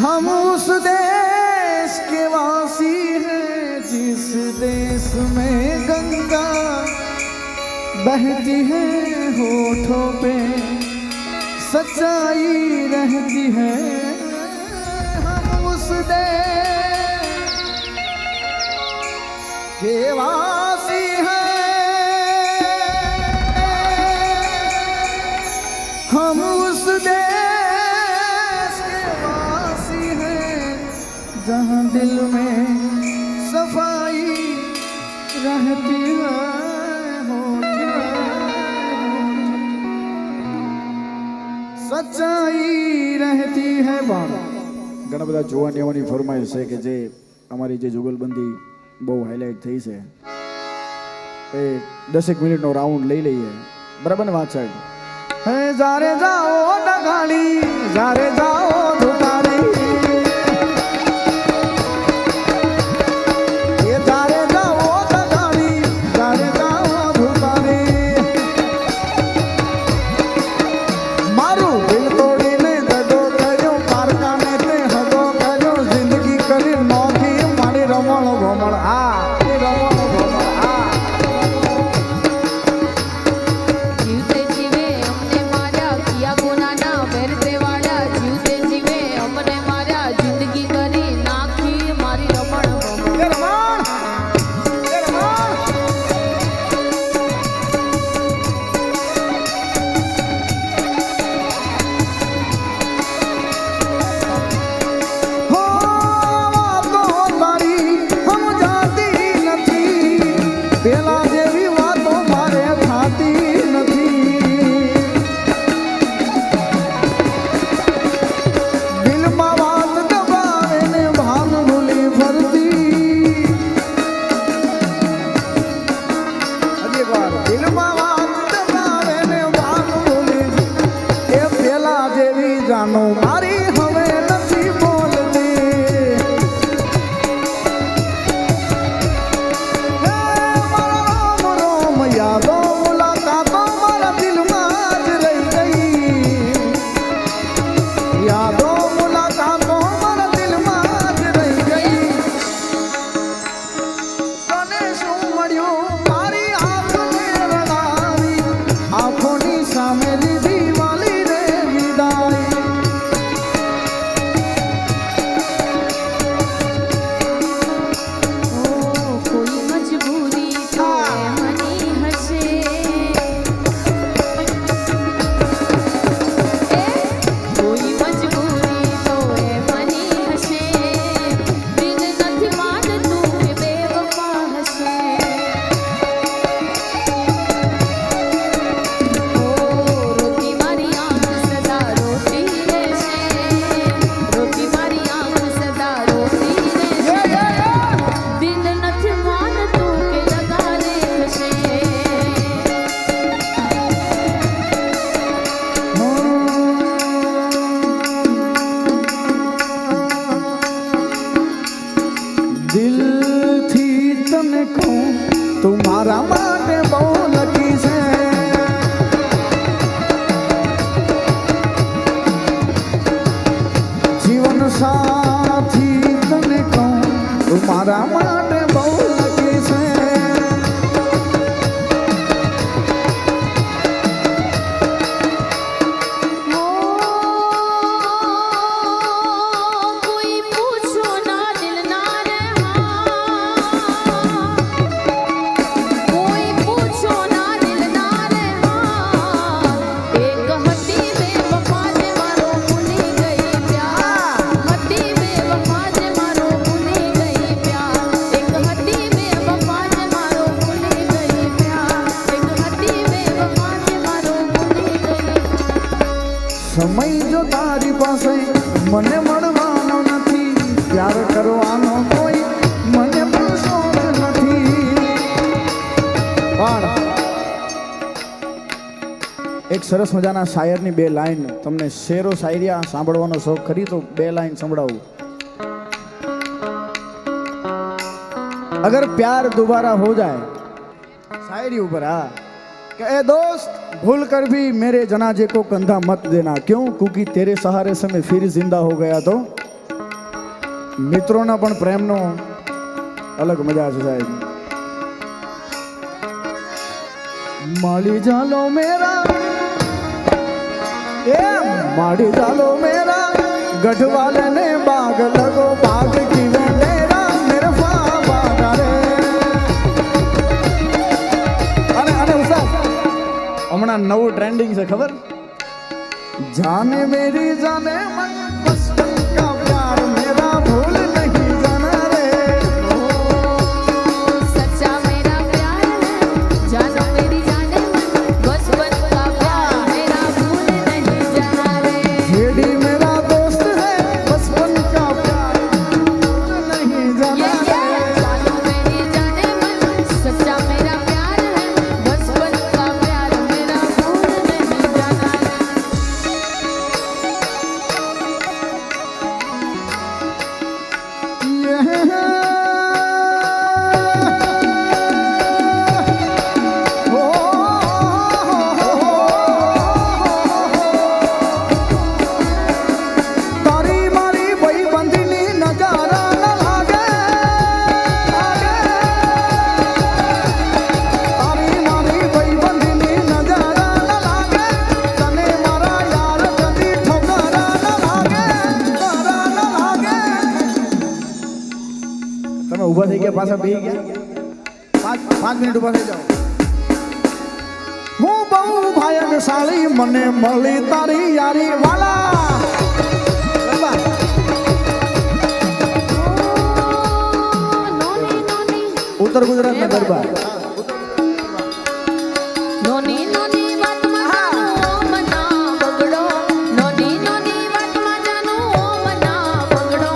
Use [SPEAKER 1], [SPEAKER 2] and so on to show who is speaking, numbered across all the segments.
[SPEAKER 1] हम उस देश के वासी हैं जिस देश में गंगा बहती है, होठों पे सच्चाई रहती है। हम उस देश के वासी हैं, हम उस देश के वासी हैं जहाँ दिल में सफाई रहती है। सच्चाई रहती है। ઘણા બધા જોવાની ફરમાઈશ છે કે જે અમારી જે જુગલબંધી બહુ હાઇલાઇટ થઈ છે એ 10 મિનિટનો રાઉન્ડ લઈ લઈએ, બરાબર ને વાત સાહેબ? હે જારે જાઓ ડગાડી, જારે જાઓ ધુતારી, મારી હવે નથી બોલતી, રોમ રોમ યાદો મુલાકાતો મારા દિલમાં જ રહી ગઈ, યાદો મુલાકાતો મારા દિલમાં જ રહી ગઈ। તને શું મળ્યું મારી આંખને રડાવી, આંખોની સામે લીધી વાલી રે વિદાય। तुम्हारा माटे बહુ લકી છે, જીવન સાથી તને કહું तुम्हारा माटे બહુ લકી છે। સમય જો તારી પાસે મને મળવાનો નથી, પ્યાર કરવાનો કોઈ મને પણ શોખ નથી। પણ એક સરસ મજાના શાયરની બે લાઈન તમને શેરો શાયરિયા સાંભળવાનો શોખ ખરી તો બે લાઈન સંભળાવું। अगर प्यार दोबारा हो जाए, शायरी ऊपर हाँ कि ए दोस्त भूल कर भी मेरे जनाजे को कंधा मत देना, क्यों? क्योंकि तेरे सहारे से मैं फिर जिंदा हो गया तो મિત્રોના પણ પ્રેમનો અલગ મજા છે સાહેબ. માળી જાલો મેરા એ માળી જાલો મેરા ગઢવાલે ને બાગ લગો બાગ કી મેરા મેરા ફાવા રે. અને ઉસ્તાદ હમણાં નવું ટ્રેન્ડિંગ છે ખબર? જાને મેરી જાને મન બચપન કા પ્યાર મેરા ભૂલ નહીં જાના રે.
[SPEAKER 2] सच्चा मेरा प्यार है जानो मेरी जाने मन बचपन का प्यार मेरा भूल नहीं जाना रे.
[SPEAKER 1] जेडी मेरा दोस्त है बचपन का प्यार भूल नहीं जाना रे.
[SPEAKER 2] जानो मेरी जाने मन सच्चा मेरा प्यार है बचपन का प्यार मेरा भूल नहीं जाना रे.
[SPEAKER 1] તારી મારી ભાઈબંધીની નજારા ન લાગે. તારી મારી ભાઈબંધીની નજારા ન લાગે. તને મારા યાર કદી ઠોકરા ન લાગે. તમે ઊભા થઈ ગયા, પાછા બેહી ગયા. 5 મિનિટ ઊભા થઈ જાઓ. હું બહુ ભાગ્યશાળી મને મળી તારી યારી વાલા.
[SPEAKER 2] नोनी नोनी
[SPEAKER 1] ઉત્તર ગુજરાતના ગરબા.
[SPEAKER 2] नोनी नोनी बात में जानो मना बगड़ो. नोनी नोनी बात में जानो मना बगड़ो.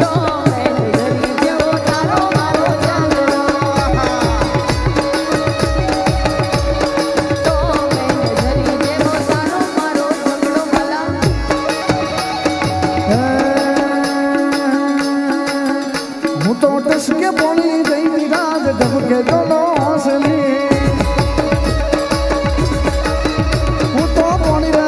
[SPEAKER 2] तो मैं डरी जेવો તારો મારો જાગડો. તો मैं डरी जेવો તારો મારો જાગડો ભલા.
[SPEAKER 1] હું તો ટસકે બોલી ગઈ વિરાજ ઢબકે દોનો હસલી. હું તો બોલી રે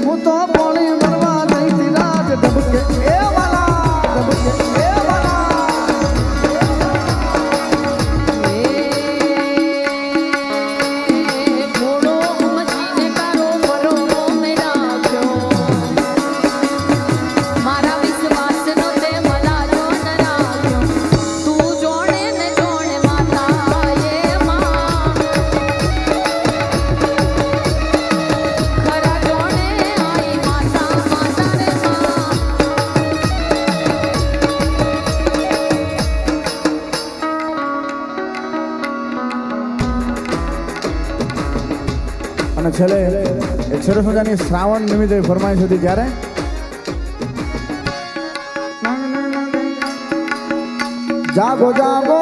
[SPEAKER 1] હું તો બોલી મરવા ગઈ વિરાજ ઢબકે એ વાલા ઢબકે એ વાલા.
[SPEAKER 2] એ ઘોડો મચીને કારો ભરો મેરા ક્યો. મારા વિશ્વાસનો તે મલા જો ન રાખ્યો. તું જોણે ને જોણે માતા એ માં. ખરા જોણે આઈ માતા માતા રે માં.
[SPEAKER 1] અને છેલ્લે એક સરસ મજાની શ્રાવણ નિમિત્તે ફરમાઈશ હતી ત્યારે જાગો જાગો